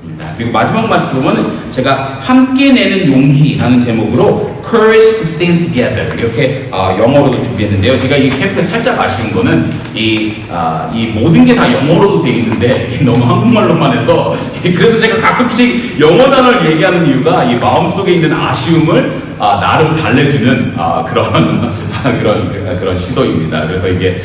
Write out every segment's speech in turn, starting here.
있습니다. 그리고 마지막 말씀은 제가 함께 내는 용기라는 제목으로 Courage to Stand Together 이렇게 영어로도 준비했는데요. 제가 이 캠프에 살짝 아쉬운 거는 이 모든 게 다 영어로도 되어 있는데 너무 한국말로만 해서 그래서 제가 가끔씩 영어 단어를 얘기하는 이유가 이 마음속에 있는 아쉬움을 나름 달래주는 그런 시도입니다. 그래서 이게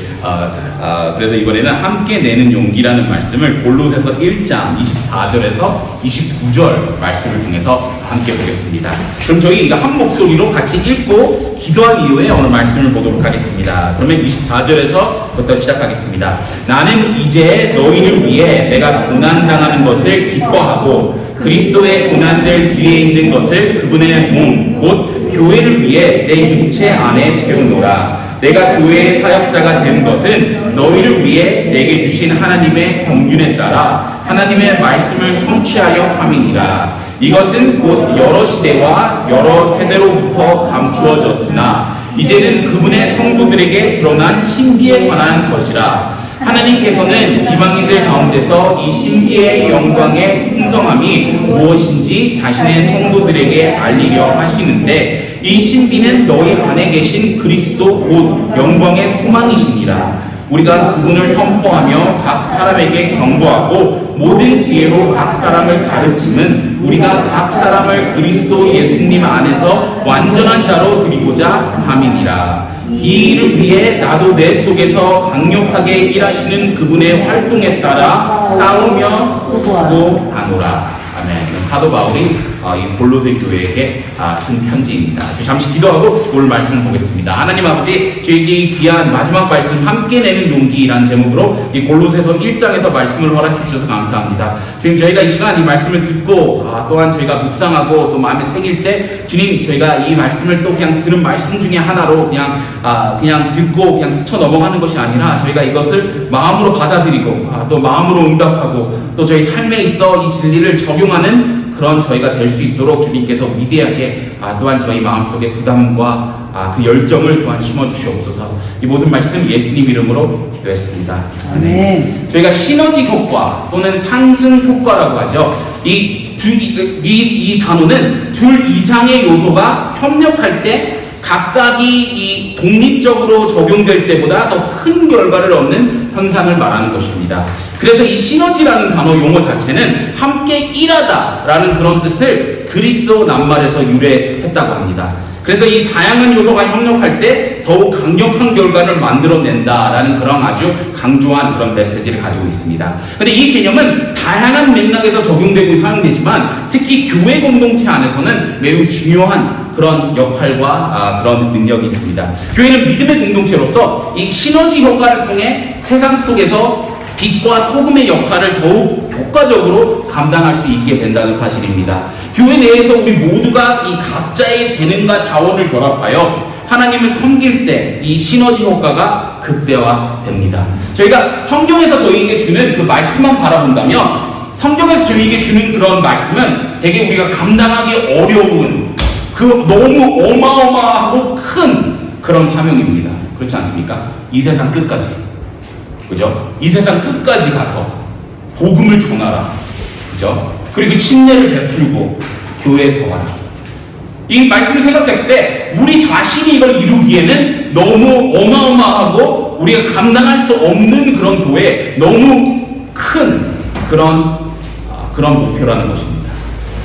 그래서 이번에는 함께 내는 용기라는 말씀을 골로새서 1장 24절에서 29절 말씀을 통해서 함께 보겠습니다. 그럼 저희 이거 한 목소리로 같이 읽고 기도한 이후에 오늘 말씀을 보도록 하겠습니다. 그러면 24절에서부터 시작하겠습니다. 나는 이제 너희를 위해 내가 고난당하는 것을 기뻐하고 그리스도의 고난들 뒤에 있는 것을 그분의 몸, 곧 교회를 위해 내 육체 안에 채우노라. 내가 교회의 사역자가 된 것은 너희를 위해 내게 주신 하나님의 경륜에 따라 하나님의 말씀을 성취하여 함이니라. 이것은 곧 여러 시대와 여러 세대로부터 감추어졌으나 이제는 그분의 성도들에게 드러난 신비에 관한 것이라. 하나님께서는 이방인들 가운데서 이 신비의 영광의 풍성함이 무엇인지 자신의 성도들에게 알리려 하시는데 이 신비는 너희 안에 계신 그리스도 곧 영광의 소망이시니라. 우리가 그분을 선포하며 각 사람에게 경고하고 모든 지혜로 각 사람을 가르침은 우리가 각 사람을 그리스도 예수님 안에서 완전한 자로 드리고자 함이니라. 이 일을 위해 나도 내 속에서 강력하게 일하시는 그분의 활동에 따라 싸우며 수고하고 가노라. 아멘. 사도 바울이 이 골로새 교회에게 쓴 편지입니다. 잠시 기도하고 오늘 말씀을 보겠습니다. 하나님 아버지, 저희에게 귀한 마지막 말씀 함께 내는 용기라는 제목으로 이 골로새서 1장에서 말씀을 허락해 주셔서 감사합니다. 주님, 저희가 이 시간 이 말씀을 듣고 또한 저희가 묵상하고 또 마음에 새길 때 주님, 저희가 이 말씀을 또 그냥 들은 말씀 중에 하나로 그냥 듣고 그냥 스쳐 넘어가는 것이 아니라 저희가 이것을 마음으로 받아들이고 또 마음으로 응답하고 또 저희 삶에 있어 이 진리를 적용하는 그런 저희가 될 수 있도록 주님께서 위대하게 또한 저희 마음속에 부담과 그 열정을 또한 심어주시옵소서. 이 모든 말씀 예수님 이름으로 기도했습니다. 아멘. 저희가 시너지 효과 또는 상승 효과라고 하죠. 이 단어는 둘 이상의 요소가 협력할 때 각각이 이 독립적으로 적용될 때보다 더 큰 결과를 얻는 현상을 말하는 것입니다. 그래서 이 시너지라는 단어 용어 자체는 함께 일하다라는 그런 뜻을 그리스어 낱말에서 유래했다고 합니다. 그래서 이 다양한 요소가 협력할 때 더욱 강력한 결과를 만들어낸다라는 그런 아주 강조한 그런 메시지를 가지고 있습니다. 그런데 이 개념은 다양한 맥락에서 적용되고 사용되지만 특히 교회 공동체 안에서는 매우 중요한 그런 역할과 그런 능력이 있습니다. 교회는 믿음의 공동체로서 이 시너지 효과를 통해 세상 속에서 빛과 소금의 역할을 더욱 효과적으로 감당할 수 있게 된다는 사실입니다. 교회 내에서 우리 모두가 이 각자의 재능과 자원을 결합하여 하나님을 섬길 때 이 시너지 효과가 극대화됩니다. 저희가 성경에서 저희에게 주는 그 말씀만 바라본다면 성경에서 저희에게 주는 그런 말씀은 되게 우리가 감당하기 어려운 그 너무 어마어마하고 큰 그런 사명입니다. 그렇지 않습니까? 이 세상 끝까지. 그죠? 이 세상 끝까지 가서 복음을 전하라. 그죠? 그리고 친례를 베풀고 교회에 더하라. 이 말씀을 생각했을 때 우리 자신이 이걸 이루기에는 너무 어마어마하고 우리가 감당할 수 없는 그런 도에 너무 큰 그런 목표라는 것입니다.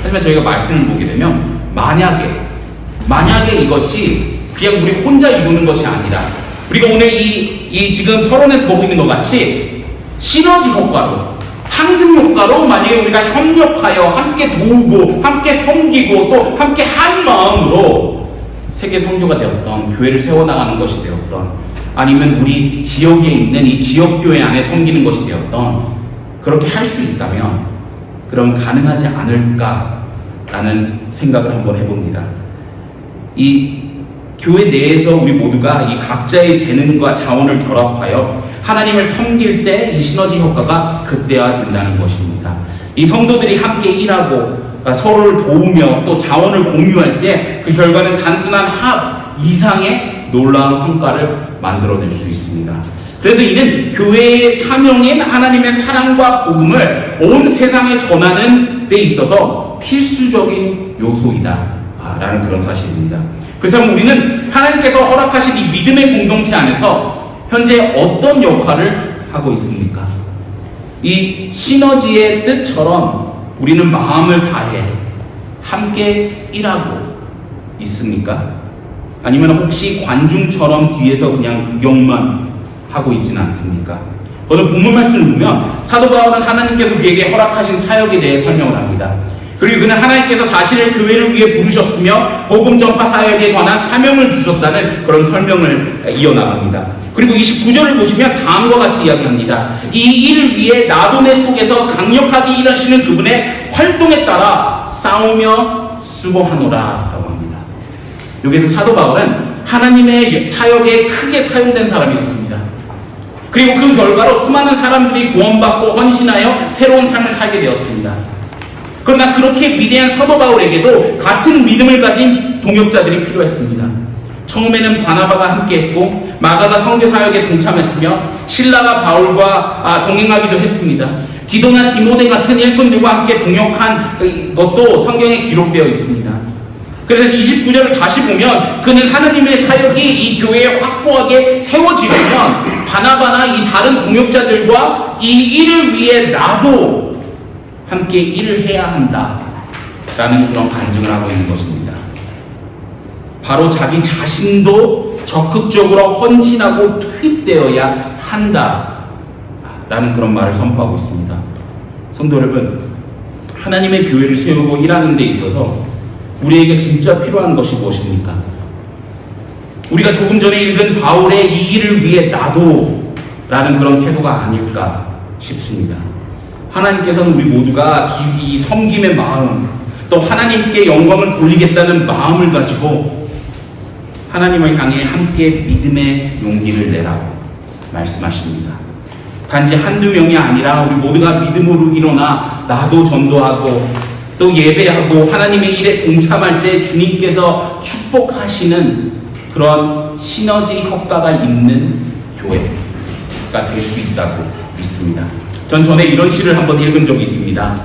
하지만 저희가 말씀을 보게 되면 만약에 이것이 그냥 우리 혼자 이루는 것이 아니라 우리가 오늘 이 지금 서론에서 보고 있는 것 같이 시너지 효과로 상승 효과로 만약에 우리가 협력하여 함께 도우고 함께 섬기고 또 함께 한 마음으로 세계 선교가 되었던 교회를 세워나가는 것이 되었던 아니면 우리 지역에 있는 이 지역교회 안에 섬기는 것이 되었던 그렇게 할 수 있다면 그럼 가능하지 않을까라는 생각을 한번 해봅니다. 이 교회 내에서 우리 모두가 이 각자의 재능과 자원을 결합하여 하나님을 섬길 때 이 시너지 효과가 극대화된다는 것입니다. 이 성도들이 함께 일하고 서로를 도우며 또 자원을 공유할 때 그 결과는 단순한 합 이상의 놀라운 성과를 만들어낼 수 있습니다. 그래서 이는 교회의 사명인 하나님의 사랑과 복음을 온 세상에 전하는 데 있어서 필수적인 요소이다 라는 그런 사실입니다. 그렇다면 우리는 하나님께서 허락하신 이 믿음의 공동체 안에서 현재 어떤 역할을 하고 있습니까? 이 시너지의 뜻처럼 우리는 마음을 다해 함께 일하고 있습니까? 아니면 혹시 관중처럼 뒤에서 그냥 구경만 하고 있지는 않습니까? 오늘 본문 말씀을 보면 사도 바울은 하나님께서 그에게 허락하신 사역에 대해 설명을 합니다. 그리고 그는 하나님께서 자신을 교회를 위해 부르셨으며 복음 전파 사역에 관한 사명을 주셨다는 그런 설명을 이어나갑니다. 그리고 29절을 보시면 다음과 같이 이야기합니다. 이 일을 위해 나도 내 속에서 강력하게 일하시는 그분의 활동에 따라 싸우며 수고하노라 라고 합니다. 여기서 사도 바울은 하나님의 사역에 크게 사용된 사람이었습니다. 그리고 그 결과로 수많은 사람들이 구원받고 헌신하여 새로운 삶을 살게 되었습니다. 그러나 그렇게 위대한 사도 바울에게도 같은 믿음을 가진 동역자들이 필요했습니다. 처음에는 바나바가 함께했고 마가가 선교 사역에 동참했으며 실라가 바울과 동행하기도 했습니다. 디도나 디모데 같은 일꾼들과 함께 동역한 것도 성경에 기록되어 있습니다. 그래서 29절을 다시 보면 그는 하나님의 사역이 이 교회에 확고하게 세워지려면 바나바나 이 다른 동역자들과 이 일을 위해 나도 함께 일을 해야 한다 라는 그런 간증을 하고 있는 것입니다. 바로 자기 자신도 적극적으로 헌신하고 투입되어야 한다 라는 그런 말을 선포하고 있습니다. 성도 여러분, 하나님의 교회를 세우고 일하는 데 있어서 우리에게 진짜 필요한 것이 무엇입니까? 우리가 조금 전에 읽은 바울의 이 일을 위해 나도 라는 그런 태도가 아닐까 싶습니다. 하나님께서는 우리 모두가 이 섬김의 마음, 또 하나님께 영광을 돌리겠다는 마음을 가지고 하나님을 향해 함께 믿음의 용기를 내라고 말씀하십니다. 단지 한두 명이 아니라 우리 모두가 믿음으로 일어나 나도 전도하고 또 예배하고 하나님의 일에 동참할 때 주님께서 축복하시는 그런 시너지 효과가 있는 교회가 될 수 있다고 믿습니다. 전 전에 이런 시를 한번 읽은 적이 있습니다.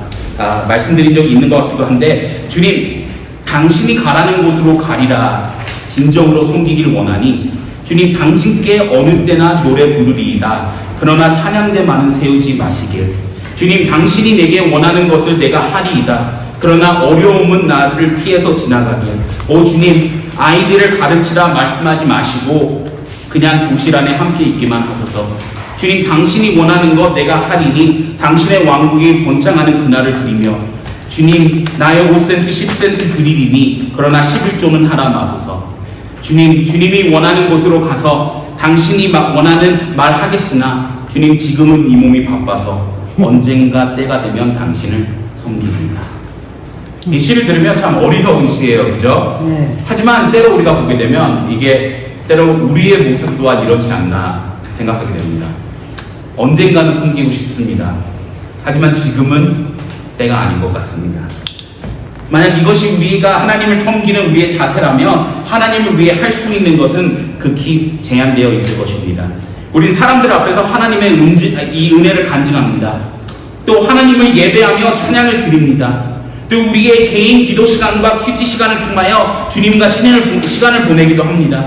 말씀드린 적이 있는 것 같기도 한데, 주님, 당신이 가라는 곳으로 가리라. 진정으로 섬기길 원하니 주님, 당신께 어느 때나 노래 부르리이다. 그러나 찬양대만은 세우지 마시길. 주님, 당신이 내게 원하는 것을 내가 하리이다. 그러나 어려움은 나를 피해서 지나가길. 오 주님, 아이들을 가르치라 말씀하지 마시고 그냥 교실 안에 함께 있기만 하소서. 주님, 당신이 원하는 것 내가 하리니 당신의 왕국이 번창하는 그날을 드리며, 주님, 나의 5센트 10센트 드리리니 그러나 11조는 하라 마소서. 주님, 주님이 원하는 곳으로 가서 당신이 원하는 말 하겠으나 주님, 지금은 이 몸이 바빠서 언젠가 때가 되면 당신을 섬기리이다. 이 시를 들으면 참 어리석은 시예요, 그죠? 네. 하지만 때로 우리가 보게 되면 이게 때로 우리의 모습 또한 이렇지 않나 생각하게 됩니다. 언젠가는 섬기고 싶습니다. 하지만 지금은 때가 아닌 것 같습니다. 만약 이것이 우리가 하나님을 섬기는 우리의 자세라면 하나님을 위해 할 수 있는 것은 극히 제한되어 있을 것입니다. 우린 사람들 앞에서 하나님의 이 은혜를 간증합니다. 또 하나님을 예배하며 찬양을 드립니다. 또 우리의 개인 기도 시간과 퀴즈 시간을 통하여 주님과 시간을 보내기도 합니다.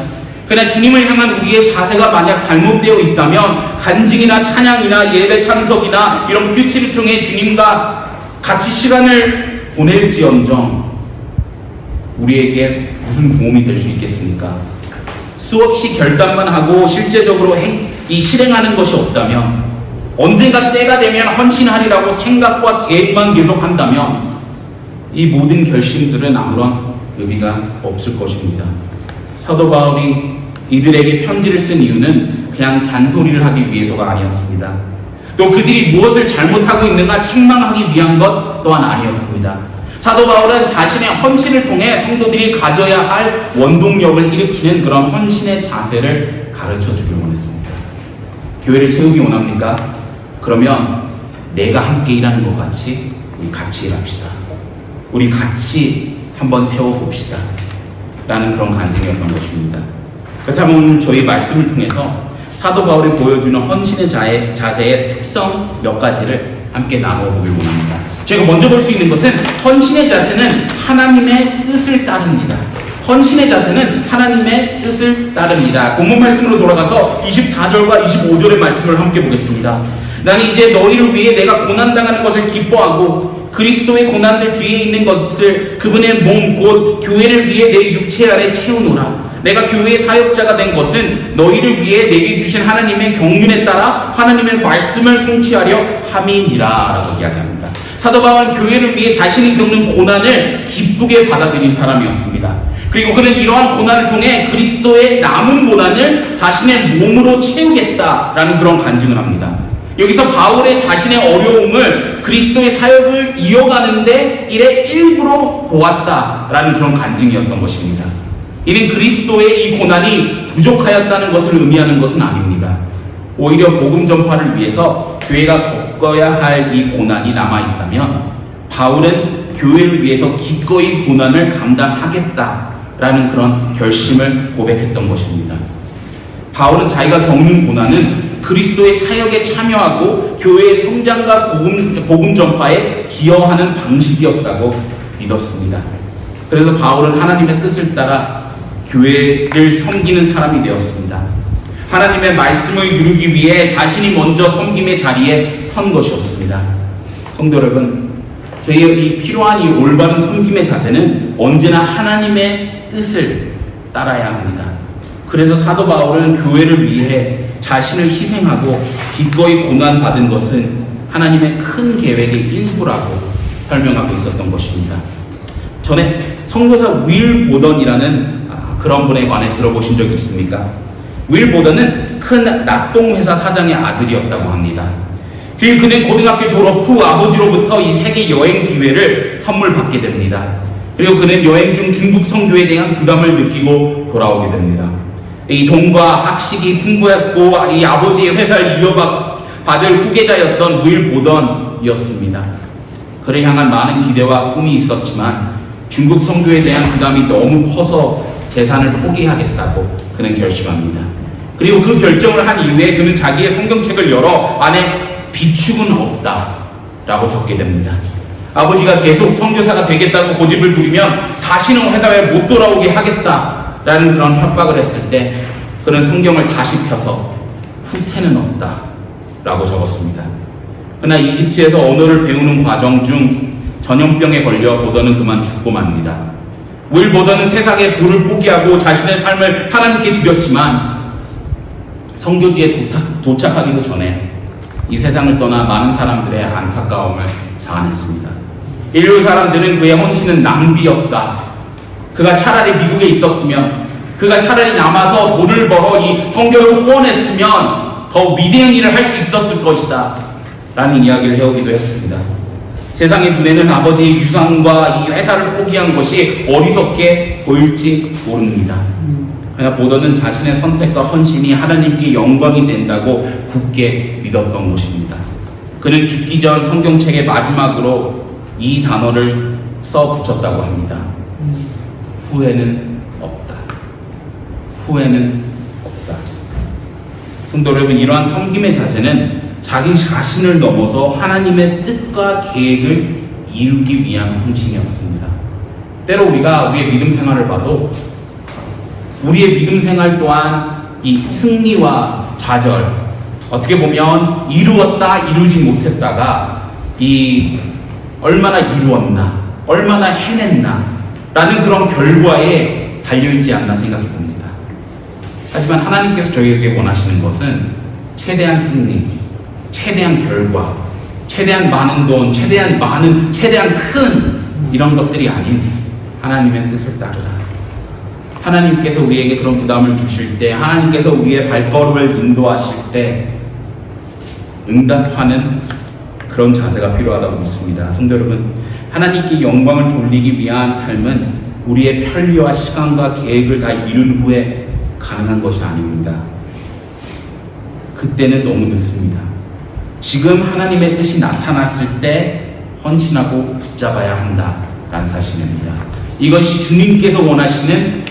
그러나 주님을 향한 우리의 자세가 만약 잘못되어 있다면 간증이나 찬양이나 예배 참석이나 이런 큐티를 통해 주님과 같이 시간을 보낼지언정 우리에게 무슨 도움이 될 수 있겠습니까? 수없이 결단만 하고 실제적으로 실행하는 것이 없다면, 언젠가 때가 되면 헌신하리라고 생각과 계획만 계속한다면 이 모든 결심들은 아무런 의미가 없을 것입니다. 사도 바울이 이들에게 편지를 쓴 이유는 그냥 잔소리를 하기 위해서가 아니었습니다. 또 그들이 무엇을 잘못하고 있는가 책망하기 위한 것 또한 아니었습니다. 사도 바울은 자신의 헌신을 통해 성도들이 가져야 할 원동력을 일으키는 그런 헌신의 자세를 가르쳐 주길 원했습니다. 교회를 세우기 원합니까? 그러면 내가 함께 일하는 것 같이 우리 같이 일합시다. 우리 같이 한번 세워봅시다. 라는 그런 간증이었던 것입니다. 그렇다면 오늘 저희 말씀을 통해서 사도 바울이 보여주는 헌신의 자세의 특성 몇 가지를 함께 나눠보길 원합니다. 제가 먼저 볼 수 있는 것은 헌신의 자세는 하나님의 뜻을 따릅니다. 헌신의 자세는 하나님의 뜻을 따릅니다. 본문 말씀으로 돌아가서 24절과 25절의 말씀을 함께 보겠습니다. 나는 이제 너희를 위해 내가 고난당하는 것을 기뻐하고 그리스도의 고난들 뒤에 있는 것을 그분의 몸 곧 교회를 위해 내 육체 안에 채우노라. 내가 교회의 사역자가 된 것은 너희를 위해 내게 주신 하나님의 경륜에 따라 하나님의 말씀을 성취하려 함이니라 라고 이야기합니다. 사도 바울은 교회를 위해 자신이 겪는 고난을 기쁘게 받아들인 사람이었습니다. 그리고 그는 이러한 고난을 통해 그리스도의 남은 고난을 자신의 몸으로 채우겠다라는 그런 간증을 합니다. 여기서 바울의 자신의 어려움을 그리스도의 사역을 이어가는데 일의 일부로 보았다라는 그런 간증이었던 것입니다. 이는 그리스도의 이 고난이 부족하였다는 것을 의미하는 것은 아닙니다. 오히려 복음 전파를 위해서 교회가 겪어야 할 이 고난이 남아있다면 바울은 교회를 위해서 기꺼이 고난을 감당하겠다라는 그런 결심을 고백했던 것입니다. 바울은 자기가 겪는 고난은 그리스도의 사역에 참여하고 교회의 성장과 복음 전파에 기여하는 방식이었다고 믿었습니다. 그래서 바울은 하나님의 뜻을 따라 교회를 섬기는 사람이 되었습니다. 하나님의 말씀을 이루기 위해 자신이 먼저 섬김의 자리에 선 것이었습니다. 성도 여러분, 저희의 이 필요한 이 올바른 섬김의 자세는 언제나 하나님의 뜻을 따라야 합니다. 그래서 사도 바울은 교회를 위해 자신을 희생하고 기꺼이 고난받은 것은 하나님의 큰 계획의 일부라고 설명하고 있었던 것입니다. 전에 선교사 윌 보던이라는 그런 분에 관해 들어보신 적 있습니까? 윌 보던은 큰 낙동회사 사장의 아들이었다고 합니다. 그리고 그는 고등학교 졸업 후 아버지로부터 이 세계 여행 기회를 선물 받게 됩니다. 그리고 그는 여행 중 중국 선교에 대한 부담을 느끼고 돌아오게 됩니다. 이 돈과 학식이 풍부했고 이 아버지의 회사를 이어받을 후계자였던 윌 보던이었습니다. 그를 향한 많은 기대와 꿈이 있었지만 중국 선교에 대한 부담이 너무 커서 재산을 포기하겠다고 그는 결심합니다. 그리고 그 결정을 한 이후에 그는 자기의 성경책을 열어 안에 비축은 없다 라고 적게 됩니다. 아버지가 계속 선교사가 되겠다고 고집을 부리면 다시는 회사에 못 돌아오게 하겠다 라는 그런 협박을 했을 때 그는 성경을 다시 펴서 후퇴는 없다 라고 적었습니다. 그러나 이집트에서 언어를 배우는 과정 중 전염병에 걸려 보더는 그만 죽고 맙니다. 윌 보더는 세상의 부를 포기하고 자신의 삶을 하나님께 드렸지만 선교지에 도착하기도 전에 이 세상을 떠나 많은 사람들의 안타까움을 자아냈습니다. 인류 사람들은 그의 헌신은 낭비였다. 그가 차라리 미국에 있었으면, 그가 차라리 남아서 돈을 벌어 이 선교를 후원했으면 더 위대한 일을 할 수 있었을 것이다 라는 이야기를 해오기도 했습니다. 세상의 눈에는 아버지의 유산과 이 회사를 포기한 것이 어리석게 보일지 모릅니다. 그러나 보더는 자신의 선택과 헌신이 하나님께 영광이 된다고 굳게 믿었던 것입니다. 그는 죽기 전 성경책의 마지막으로 이 단어를 써 붙였다고 합니다. 후회는 없다. 후회는 없다. 성도 여러분, 이러한 섬김의 자세는 자기 자신을 넘어서 하나님의 뜻과 계획을 이루기 위한 헌신이었습니다. 때로 우리가 우리의 믿음 생활을 봐도 우리의 믿음 생활 또한 이 승리와 좌절, 어떻게 보면 이루었다, 이루지 못했다가 이 얼마나 이루었나, 얼마나 해냈나 라는 그런 결과에 달려있지 않나 생각해 봅니다. 하지만 하나님께서 저희에게 원하시는 것은 최대한 승리, 최대한 결과, 최대한 많은 돈, 최대한 큰 이런 것들이 아닌 하나님의 뜻을 따르라. 하나님께서 우리에게 그런 부담을 주실 때, 하나님께서 우리의 발걸음을 인도하실 때 응답하는 그런 자세가 필요하다고 믿습니다. 성도 여러분, 하나님께 영광을 돌리기 위한 삶은 우리의 편리와 시간과 계획을 다 이룬 후에 가능한 것이 아닙니다. 그때는 너무 늦습니다. 지금 하나님의 뜻이 나타났을 때 헌신하고 붙잡아야 한다라는 사실입니다. 이것이 주님께서 원하시는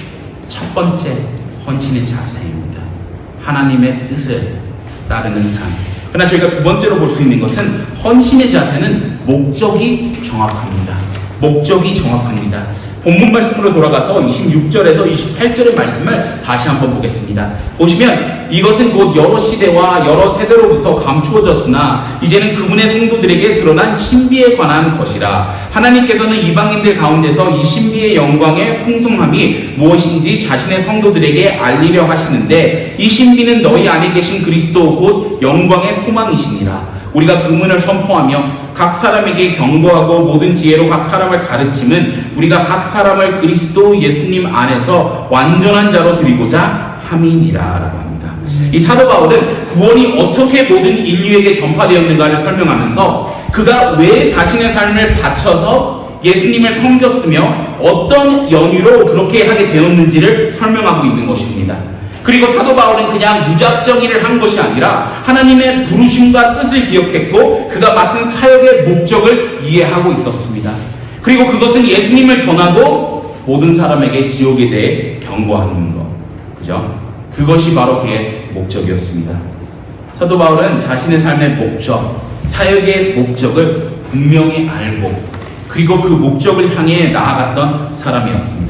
첫 번째 헌신의 자세입니다. 하나님의 뜻을 따르는 삶. 그러나 저희가 두 번째로 볼 수 있는 것은 헌신의 자세는 목적이 정확합니다. 목적이 정확합니다. 본문 말씀으로 돌아가서 26절에서 28절의 말씀을 다시 한번 보겠습니다. 보시면 이것은 곧 여러 시대와 여러 세대로부터 감추어졌으나 이제는 그분의 성도들에게 드러난 신비에 관한 것이라. 하나님께서는 이방인들 가운데서 이 신비의 영광의 풍성함이 무엇인지 자신의 성도들에게 알리려 하시는데 이 신비는 너희 안에 계신 그리스도 곧 영광의 소망이시니라. 우리가 그문을 선포하며 각 사람에게 경고하고 모든 지혜로 각 사람을 가르침은 우리가 각 사람을 그리스도 예수님 안에서 완전한 자로 드리고자 함이니라 라고 합니다. 이 사도 바울은 구원이 어떻게 모든 인류에게 전파되었는가를 설명하면서 그가 왜 자신의 삶을 바쳐서 예수님을 섬겼으며 어떤 연유로 그렇게 하게 되었는지를 설명하고 있는 것입니다. 그리고 사도 바울은 그냥 무작정일을 한 것이 아니라 하나님의 부르심과 뜻을 기억했고 그가 맡은 사역의 목적을 이해하고 있었습니다. 그리고 그것은 예수님을 전하고 모든 사람에게 지옥에 대해 경고하는 것. 그죠? 그것이 바로 그의 목적이었습니다. 사도 바울은 자신의 삶의 목적, 사역의 목적을 분명히 알고 그리고 그 목적을 향해 나아갔던 사람이었습니다.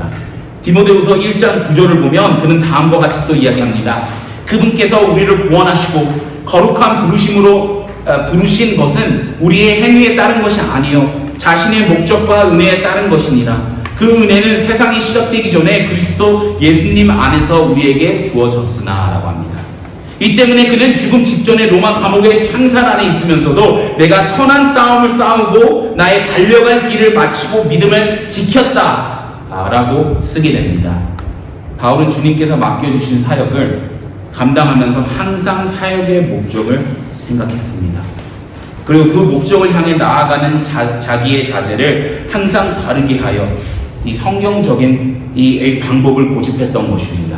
디모데후서 1장 9절을 보면 그는 다음과 같이 또 이야기합니다. 그분께서 우리를 구원하시고 거룩한 부르심으로 부르신 것은 우리의 행위에 따른 것이 아니요 자신의 목적과 은혜에 따른 것이니라. 그 은혜는 세상이 시작되기 전에 그리스도 예수님 안에서 우리에게 주어졌으나 라고 합니다. 이 때문에 그는 죽음 직전에 로마 감옥의 창살 안에 있으면서도 내가 선한 싸움을 싸우고 나의 달려갈 길을 마치고 믿음을 지켰다 라고 쓰게 됩니다. 바울은 주님께서 맡겨주신 사역을 감당하면서 항상 사역의 목적을 생각했습니다. 그리고 그 목적을 향해 나아가는 자기의 자세를 항상 바르게 하여 이 성경적인 이 방법을 고집했던 것입니다.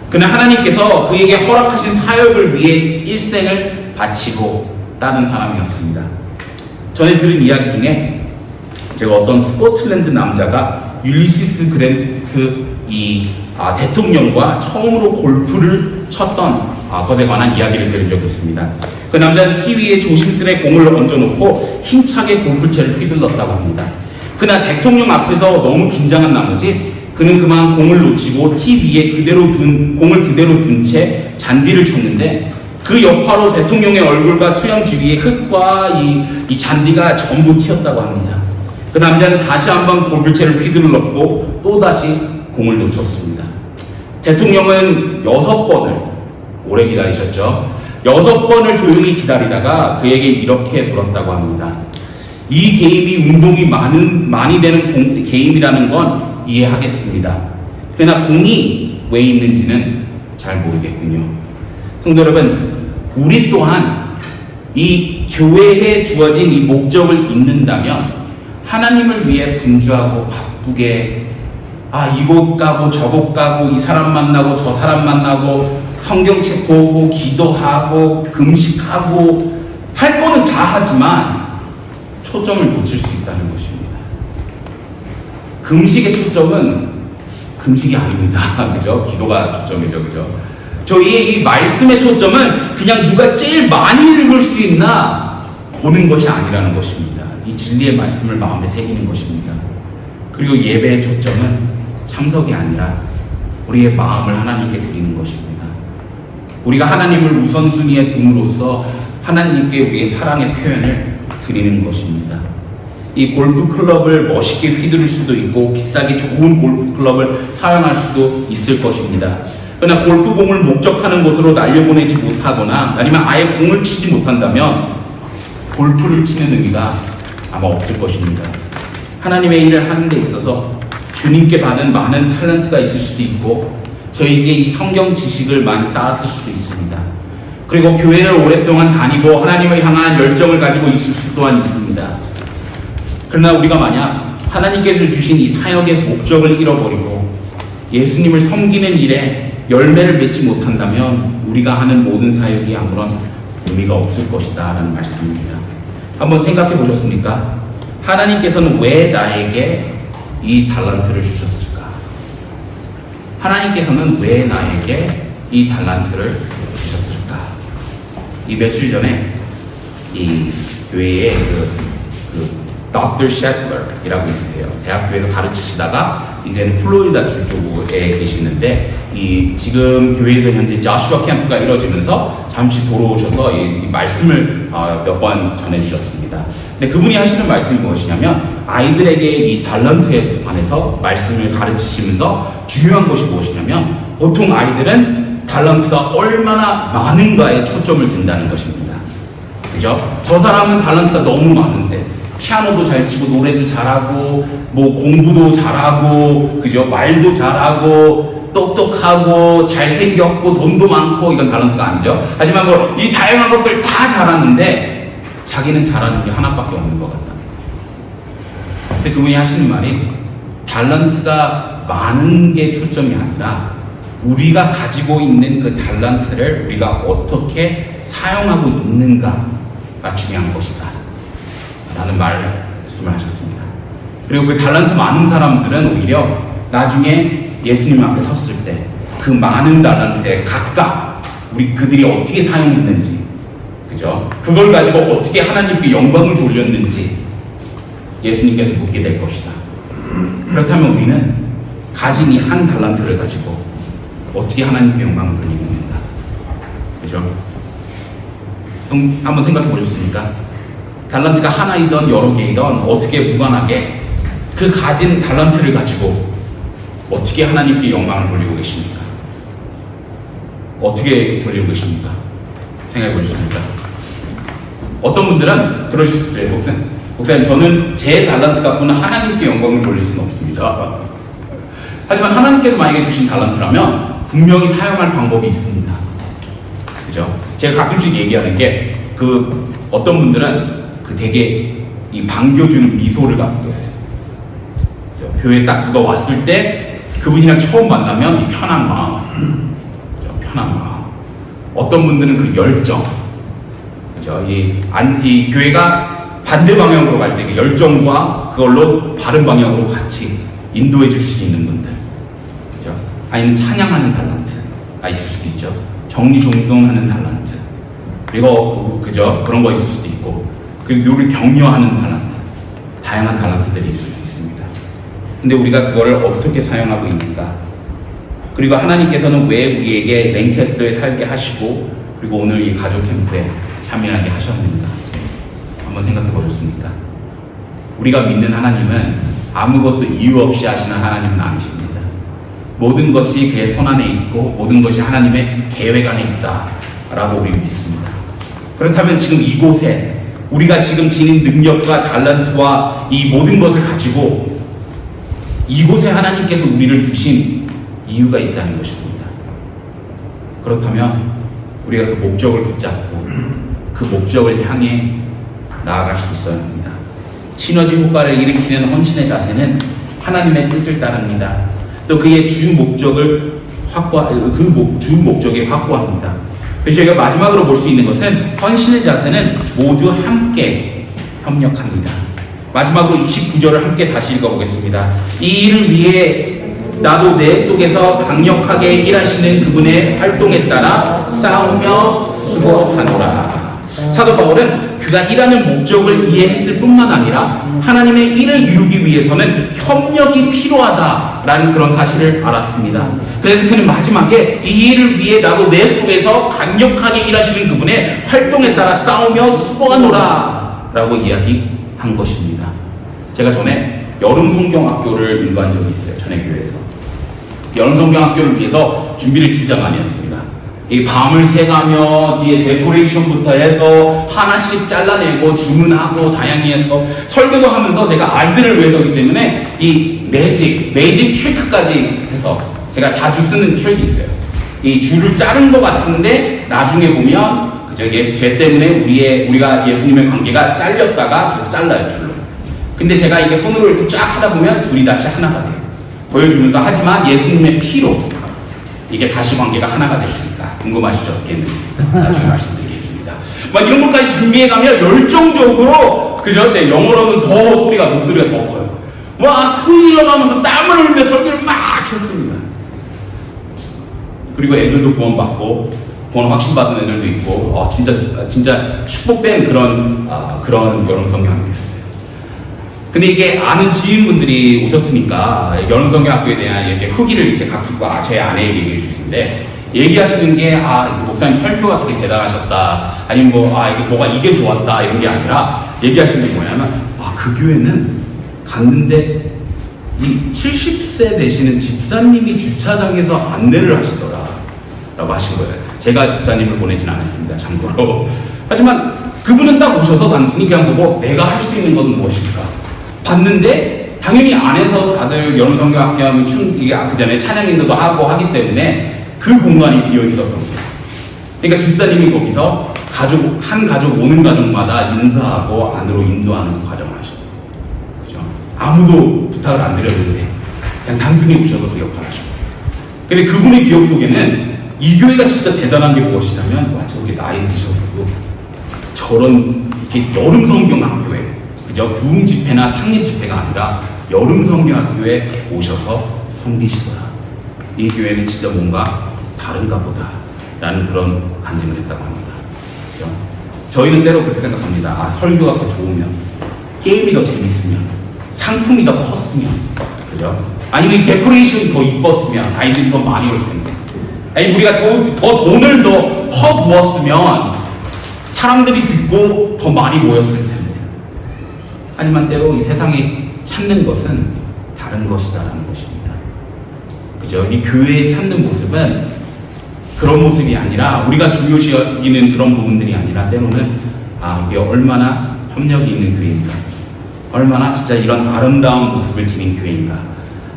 그는 하나님께서 그에게 허락하신 사역을 위해 일생을 바치고 따른 사람이었습니다. 전에 들은 이야기 중에 제가 어떤 스코틀랜드 남자가 율리시스 그랜트 대통령과 처음으로 골프를 쳤던 것에 관한 이야기를 들은 적이 있습니다. 그 남자는 티 위에 조심스레 공을 얹어놓고 힘차게 골프채를 휘둘렀다고 합니다. 그러나 대통령 앞에서 너무 긴장한 나머지 그는 그만 공을 놓치고 티 위에 공을 그대로 둔 채 잔디를 쳤는데 그 여파로 대통령의 얼굴과 수염 주위에 흙과 이 잔디가 전부 튀었다고 합니다. 그 남자는 다시 한번 골프채를 휘둘렀고 또다시 공을 놓쳤습니다. 대통령은 6번을 오래 기다리셨죠. 6번을 조용히 기다리다가 그에게 이렇게 물었다고 합니다. 이 게임이 운동이 많이 되는 게임이라는 건 이해하겠습니다. 그러나 공이 왜 있는지는 잘 모르겠군요. 성도 여러분, 우리 또한 이 교회에 주어진 이 목적을 잊는다면 하나님을 위해 분주하고 바쁘게 이곳 가고 저곳 가고 이 사람 만나고 저 사람 만나고 성경책 보고 기도하고 금식하고 할 거는 다 하지만 초점을 놓칠 수 있다는 것입니다. 금식의 초점은 금식이 아닙니다. 그죠? 기도가 초점이죠. 그죠? 저희의 이 말씀의 초점은 그냥 누가 제일 많이 읽을 수 있나 보는 것이 아니라는 것입니다. 이 진리의 말씀을 마음에 새기는 것입니다. 그리고 예배의 초점은 참석이 아니라 우리의 마음을 하나님께 드리는 것입니다. 우리가 하나님을 우선순위에 둠으로써 하나님께 우리의 사랑의 표현을 드리는 것입니다. 이 골프클럽을 멋있게 휘두를 수도 있고 비싸게 좋은 골프클럽을 사용할 수도 있을 것입니다. 그러나 골프공을 목적하는 곳으로 날려보내지 못하거나 아니면 아예 공을 치지 못한다면 골프를 치는 의미가 아마 없을 것입니다. 하나님의 일을 하는 데 있어서 주님께 받은 많은 탤런트가 있을 수도 있고 저에게 이 성경 지식을 많이 쌓았을 수도 있습니다. 그리고 교회를 오랫동안 다니고 하나님을 향한 열정을 가지고 있을 수 또한 있습니다. 그러나 우리가 만약 하나님께서 주신 이 사역의 목적을 잃어버리고 예수님을 섬기는 일에 열매를 맺지 못한다면 우리가 하는 모든 사역이 아무런 의미가 없을 것이다 라는 말씀입니다. 한번 생각해 보셨습니까? 하나님께서는 왜 나에게 이 달란트를 주셨을까? 하나님께서는 왜 나에게 이 달란트를 주셨을까? 이 며칠 전에 이 교회에 Dr. Shetler이라고 있으세요. 대학교에서 가르치시다가 이제는 플로리다 주 쪽에 계시는데 지금 교회에서 현재 자슈아 캠프가 이루어지면서 잠시 돌아오셔서 이 말씀을 몇 번 전해주셨습니다. 근데 그분이 하시는 말씀이 무엇이냐면 아이들에게 이 달란트에 관해서 말씀을 가르치시면서 중요한 것이 무엇이냐면 보통 아이들은 달란트가 얼마나 많은가에 초점을 둔다는 것입니다. 그죠? 저 사람은 달란트가 너무 많은데 피아노도 잘 치고 노래도 잘하고 뭐 공부도 잘하고 그죠? 말도 잘하고 똑똑하고 잘생겼고 돈도 많고 이건 달란트가 아니죠. 하지만 뭐 이 다양한 것들 다 잘하는데 자기는 잘하는 게 하나밖에 없는 것 같다. 근데 그분이 하시는 말이 달란트가 많은 게 초점이 아니라 우리가 가지고 있는 그 달란트를 우리가 어떻게 사용하고 있는가가 중요한 것이다 라는 말씀을 하셨습니다. 그리고 그 달란트 많은 사람들은 오히려 나중에 예수님 앞에 섰을 때 그 많은 달란트에 각각 그들이 어떻게 사용했는지, 그죠? 그걸 가지고 어떻게 하나님께 영광을 돌렸는지 예수님께서 묻게 될 것이다. 그렇다면 우리는 가진 이 한 달란트를 가지고 어떻게 하나님께 영광을 돌리고 있는가? 그죠? 한번 생각해 보셨습니까? 달란트가 하나이든 여러 개이든 어떻게 무관하게 그 가진 달란트를 가지고 어떻게 하나님께 영광을 돌리고 계십니까? 어떻게 돌리고 계십니까? 생각해 보셨습니까? 어떤 분들은 그러실 수 있어요. 목사님, 저는 제 달란트 갖고는 하나님께 영광을 돌릴 수는 없습니다. 하지만 하나님께서 만약에 주신 달란트라면 분명히 사용할 방법이 있습니다. 그죠? 제가 가끔씩 얘기하는 게 어떤 분들은 되게 이 반겨주는 미소를 갖고 계세요. 그죠? 교회에 딱 누가 왔을 때 그분이랑 처음 만나면 이 편한 마음, 그죠? 편한 마음. 어떤 분들은 그 열정, 그죠? 이 교회가 반대 방향으로 갈 때 그 열정과 그걸로 바른 방향으로 같이 인도해 주실 수 있는 분들, 그죠? 아니면 찬양하는 달란트가 있을 수도 있죠. 정리종동하는 달란트, 그리고 그죠? 그런 거 있을 수도 있고, 그리고 누구를 격려하는 달란트, 다양한 달란트들이 있을 수 있습니다. 근데 우리가 그거를 어떻게 사용하고 있는가? 그리고 하나님께서는 왜 우리에게 랭캐스터에 살게 하시고 그리고 오늘 이 가족 캠프에 참여하게 하셨는가? 한번 생각해 보셨습니까? 우리가 믿는 하나님은 아무것도 이유 없이 하시는 하나님은 아니십니다. 모든 것이 그의 손안에 있고 모든 것이 하나님의 계획 안에 있다라고 우리 믿습니다. 그렇다면 지금 이곳에 우리가 지금 지닌 능력과 달란트와 이 모든 것을 가지고 이곳에 하나님께서 우리를 두신 이유가 있다는 것입니다. 그렇다면 우리가 그 목적을 붙잡고 그 목적을 향해 나아갈 수 있어야 합니다. 시너지 효과를 일으키는 헌신의 자세는 하나님의 뜻을 따릅니다. 또 그의 주 목적을 주 목적에 확고합니다. 그래서 저희가 마지막으로 볼 수 있는 것은 헌신의 자세는 모두 함께 협력합니다. 마지막으로 29절을 함께 다시 읽어보겠습니다. 이 일을 위해 나도 내 속에서 강력하게 일하시는 그분의 활동에 따라 싸우며 수고하노라. 사도 바울은 그가 일하는 목적을 이해했을 뿐만 아니라 하나님의 일을 이루기 위해서는 협력이 필요하다라는 그런 사실을 알았습니다. 그래서 그는 마지막에 이 일을 위해 나도 내 속에서 강력하게 일하시는 그분의 활동에 따라 싸우며 수고하노라 라고 이야기한 것입니다. 제가 전에 여름 성경학교를 인도한 적이 있어요. 전에 교회에서. 여름 성경학교를 위해서 준비를 진짜 많이 했습니다. 이 밤을 새가며 뒤에 데코레이션부터 해서 하나씩 잘라내고 주문하고 다양히 해서 설교도 하면서 제가 아이들을 위해서기 때문에 이 매직 트리크까지 해서 제가 자주 쓰는 트릭이 있어요. 이 줄을 자른 것 같은데 나중에 보면 그죠? 죄 때문에 우리가 예수님의 관계가 잘렸다가 그래서 잘라요 줄로. 근데 제가 이게 손으로 이렇게 쫙 하다 보면 둘이 다시 하나가 돼요. 보여주면서 하지만 예수님의 피로 이게 다시 관계가 하나가 될 수 있다. 궁금하시죠? 어떻게 했는지 나중에 말씀드리겠습니다. 막 이런 것까지 준비해가면 열정적으로 그죠? 제 영어로는 더 목소리가 더 커요. 와 소리 질러가면서 땀을 흘리며 설교를 막 했습니다. 그리고 애들도 구원받고 구원 확신받은 애들도 있고 진짜 축복된 그런 여름성경학교였어요. 근데 이게 아는 지인분들이 오셨으니까 여름성경학교에 대한 이렇게 후기를 이렇게 갖고 제 아내에게 얘기해 주시는데 얘기하시는 게 목사님 설교가 되게 대단하셨다 아니면 이게 좋았다 이런 게 아니라 얘기하시는 게 뭐냐면 그 교회는 갔는데 이 70세 되시는 집사님이 주차장에서 안내를 하시더라 라고 하신 거예요. 제가 집사님을 보내진 않았습니다, 참고로. 하지만 그분은 딱 오셔서 단순히 그냥 보고 내가 할 수 있는 건 무엇일까 봤는데 당연히 안에서 다들 여름성경학교 하면 그 전에 찬양인도도 하고 하기 때문에 그 공간이 비어 있었던 거예요. 그러니까 집사님이 거기서 한 가족 오는 가족마다 인사하고 안으로 인도하는 과정을 하셨어요. 그죠? 아무도 부탁을 안 드렸는데 그냥 단순히 오셔서 그 역할을 하셨어요. 근데 그분의 기억 속에는 이 교회가 진짜 대단한 게 무엇이냐면 저렇게 나이 드셔도 저런 이렇게 여름성경학교에 그죠? 부흥 집회나 창립 집회가 아니라 여름성경학교에 오셔서 섬기시더라. 이 교회는 진짜 뭔가 다른가 보다 라는 그런 간증을 했다고 합니다. 그죠? 저희는 때로 그렇게 생각합니다. 설교가 더 좋으면, 게임이 더 재밌으면, 상품이 더 컸으면, 그죠? 아니면 데코레이션이 더 이뻤으면 아이들이 더 많이 올 텐데, 아니 우리가 더 돈을 더 퍼부었으면 사람들이 듣고 더 많이 모였을 텐데. 하지만 때로 이 세상에 찾는 것은 다른 것이다라는 것입니다. 그죠? 이 교회에 찾는 모습은 그런 모습이 아니라 우리가 중요시 여기는 그런 부분들이 아니라 때로는 이게 얼마나 협력이 있는 교회인가, 얼마나 진짜 이런 아름다운 모습을 지닌 교회인가.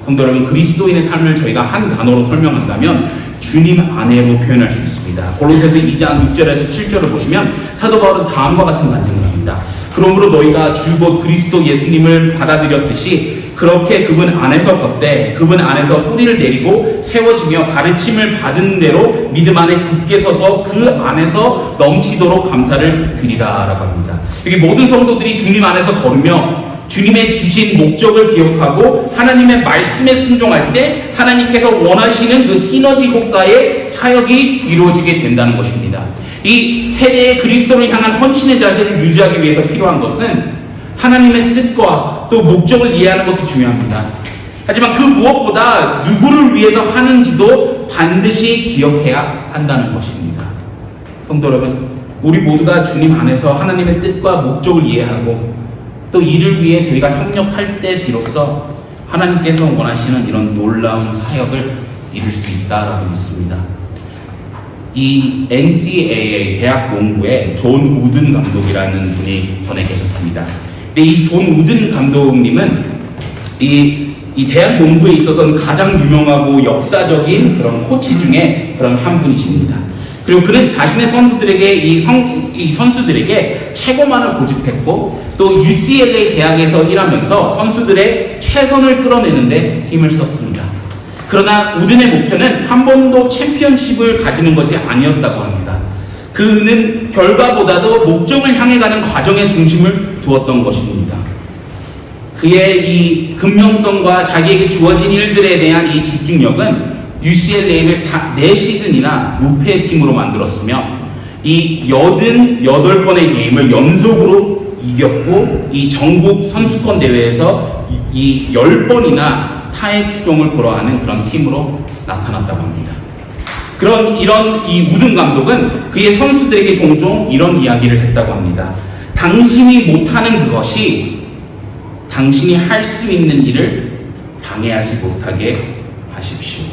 성도 여러분, 그리스도인의 삶을 저희가 한 단어로 설명한다면 주님 안에로 표현할 수 있습니다. 골로새서 2장 6절에서 7절을 보시면 사도 바울은 다음과 같은 간증을 합니다. 그러므로 너희가 주 곧 그리스도 예수님을 받아들였듯이 그렇게 그분 안에서 걷되 그분 안에서 뿌리를 내리고 세워지며 가르침을 받은 대로 믿음 안에 굳게 서서 그 안에서 넘치도록 감사를 드리라 라고 합니다. 여기 모든 성도들이 주님 안에서 걸으며 주님의 주신 목적을 기억하고 하나님의 말씀에 순종할 때 하나님께서 원하시는 그 시너지 효과의 사역이 이루어지게 된다는 것입니다. 이 세대의 그리스도를 향한 헌신의 자세를 유지하기 위해서 필요한 것은 하나님의 뜻과 또 목적을 이해하는 것도 중요합니다. 하지만 그 무엇보다 누구를 위해서 하는지도 반드시 기억해야 한다는 것입니다. 성도 여러분, 우리 모두가 주님 안에서 하나님의 뜻과 목적을 이해하고 또 이를 위해 저희가 협력할 때 비로소 하나님께서 원하시는 이런 놀라운 사역을 이룰 수 있다라고 믿습니다. 이 NCAA 대학 농구에 존 우든 감독이라는 분이 전에 계셨습니다. 근데 이 존 우든 감독님은 이 대학 농구에 있어서는 가장 유명하고 역사적인 그런 코치 중에 그런 한 분이십니다. 그리고 그는 자신의 선수들에게 이 선수들에게 최고만을 고집했고 또 UCLA 대학에서 일하면서 선수들의 최선을 끌어내는데 힘을 썼습니다. 그러나 우든의 목표는 한 번도 챔피언십을 가지는 것이 아니었다고 합니다. 그는 결과보다도 목적을 향해 가는 과정에 중심을 두었던 것입니다. 그의 이 근면성과 자기에게 주어진 일들에 대한 이 집중력은 UCLA를 4시즌이나 무패 팀으로 만들었으며 이 88번의 게임을 연속으로 이겼고 이 전국 선수권 대회에서 이 10번이나 타의 추종을 불허하는 그런 팀으로 나타났다고 합니다. 이런 이 우든 감독은 그의 선수들에게 종종 이런 이야기를 했다고 합니다. 당신이 못하는 그것이 당신이 할 수 있는 일을 방해하지 못하게 하십시오.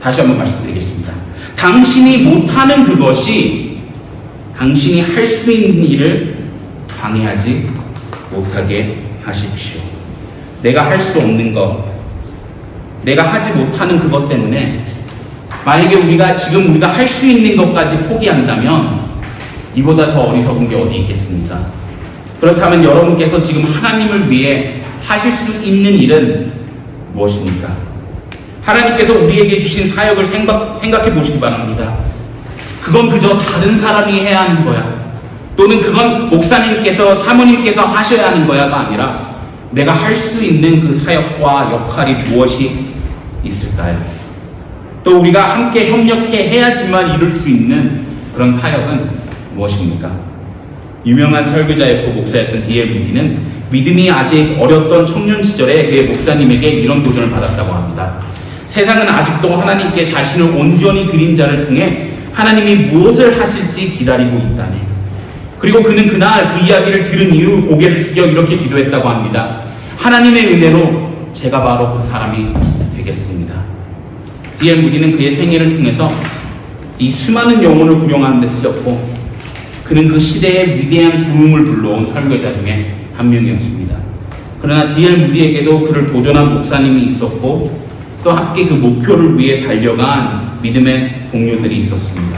다시 한번 말씀드리겠습니다. 당신이 못하는 그것이 당신이 할 수 있는 일을 방해하지 못하게 하십시오. 내가 할 수 없는 것, 내가 하지 못하는 그것 때문에 만약에 우리가 할 수 있는 것까지 포기한다면 이보다 더 어리석은 게 어디 있겠습니까? 그렇다면 여러분께서 지금 하나님을 위해 하실 수 있는 일은 무엇입니까? 하나님께서 우리에게 주신 사역을 생각해 보시기 바랍니다. 그건 그저 다른 사람이 해야 하는 거야. 또는 그건 목사님께서, 사모님께서 하셔야 하는 거야가 아니라 내가 할 수 있는 그 사역과 역할이 무엇이 있을까요? 또 우리가 함께 협력해야지만 이룰 수 있는 그런 사역은 무엇입니까? 유명한 설교자였고 목사였던 D.L. 무디는 믿음이 아직 어렸던 청년 시절에 그의 목사님에게 이런 도전을 받았다고 합니다. 세상은 아직도 하나님께 자신을 온전히 드린 자를 통해 하나님이 무엇을 하실지 기다리고 있다네. 그리고 그는 그날 그 이야기를 들은 이후 고개를 숙여 이렇게 기도했다고 합니다. 하나님의 은혜로 제가 바로 그 사람이 되겠습니다. D.L. 무디는 그의 생애를 통해서 이 수많은 영혼을 구령하는 데 쓰였고 그는 그 시대의 위대한 부흥을 불러온 설교자 중에 한 명이었습니다. 그러나 D.L. 무디에게도 그를 도전한 목사님이 있었고 또 함께 그 목표를 위해 달려간 믿음의 동료들이 있었습니다.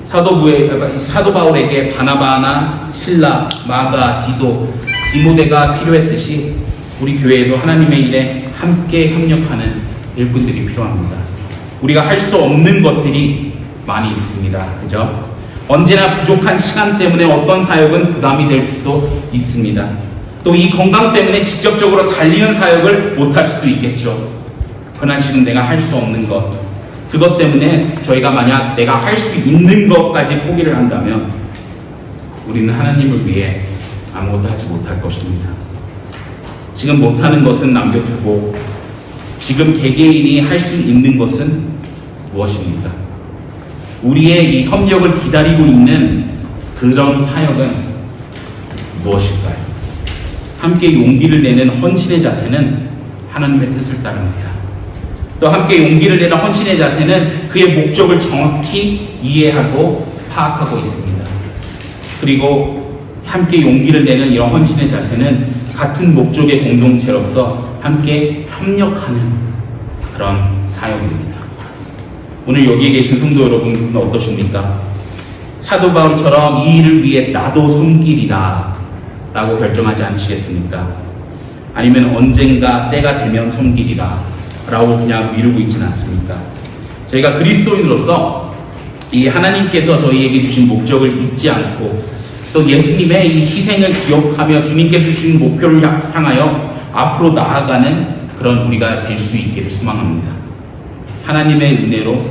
사도 바울에게 바나바나 실라, 마가, 디모데가 필요했듯이 우리 교회에도 하나님의 일에 함께 협력하는 일꾼들이 필요합니다. 우리가 할 수 없는 것들이 많이 있습니다. 그죠? 언제나 부족한 시간 때문에 어떤 사역은 부담이 될 수도 있습니다. 또 이 건강 때문에 직접적으로 달리는 사역을 못할 수도 있겠죠. 그러나 지금 내가 할 수 없는 것, 그것 때문에 저희가 만약 내가 할 수 있는 것까지 포기를 한다면 우리는 하나님을 위해 아무것도 하지 못할 것입니다. 지금 못하는 것은 남겨두고 지금 개개인이 할 수 있는 것은 무엇입니까? 우리의 이 협력을 기다리고 있는 그런 사역은 무엇일까요? 함께 용기를 내는 헌신의 자세는 하나님의 뜻을 따릅니다. 또 함께 용기를 내는 헌신의 자세는 그의 목적을 정확히 이해하고 파악하고 있습니다. 그리고 함께 용기를 내는 이런 헌신의 자세는 같은 목적의 공동체로서 함께 협력하는 그런 사역입니다. 오늘 여기에 계신 성도 여러분은 어떠십니까? 사도 바울처럼 이 일을 위해 나도 섬기리라 라고 결정하지 않으시겠습니까? 아니면 언젠가 때가 되면 섬기리라 라고 그냥 미루고 있지는 않습니까? 저희가 그리스도인으로서 이 하나님께서 저희에게 주신 목적을 잊지 않고 또 예수님의 이 희생을 기억하며 주님께서 주신 목표를 향하여 앞으로 나아가는 그런 우리가 될 수 있기를 소망합니다. 하나님의 은혜로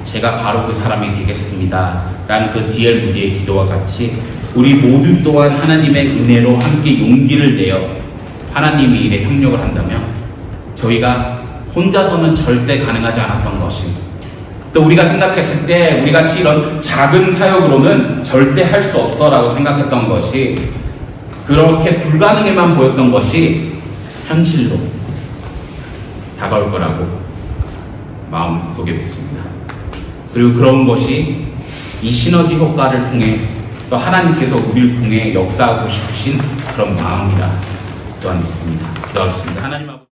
제가 바로 그 사람이 되겠습니다 라는 그 D.L. 무디의 기도와 같이 우리 모두 또한 하나님의 은혜로 함께 용기를 내어 하나님의 일에 협력을 한다면 저희가 혼자서는 절대 가능하지 않았던 것이 또 우리가 생각했을 때 우리 같이 이런 작은 사역으로는 절대 할 수 없어 라고 생각했던 것이 그렇게 불가능에만 보였던 것이 현실로 다가올 거라고 마음속에 믿습니다. 그리고 그런 것이 이 시너지 효과를 통해 또 하나님께서 우리를 통해 역사하고 싶으신 그런 마음이라 또한 믿습니다. 기도하겠습니다. 하나님 아버지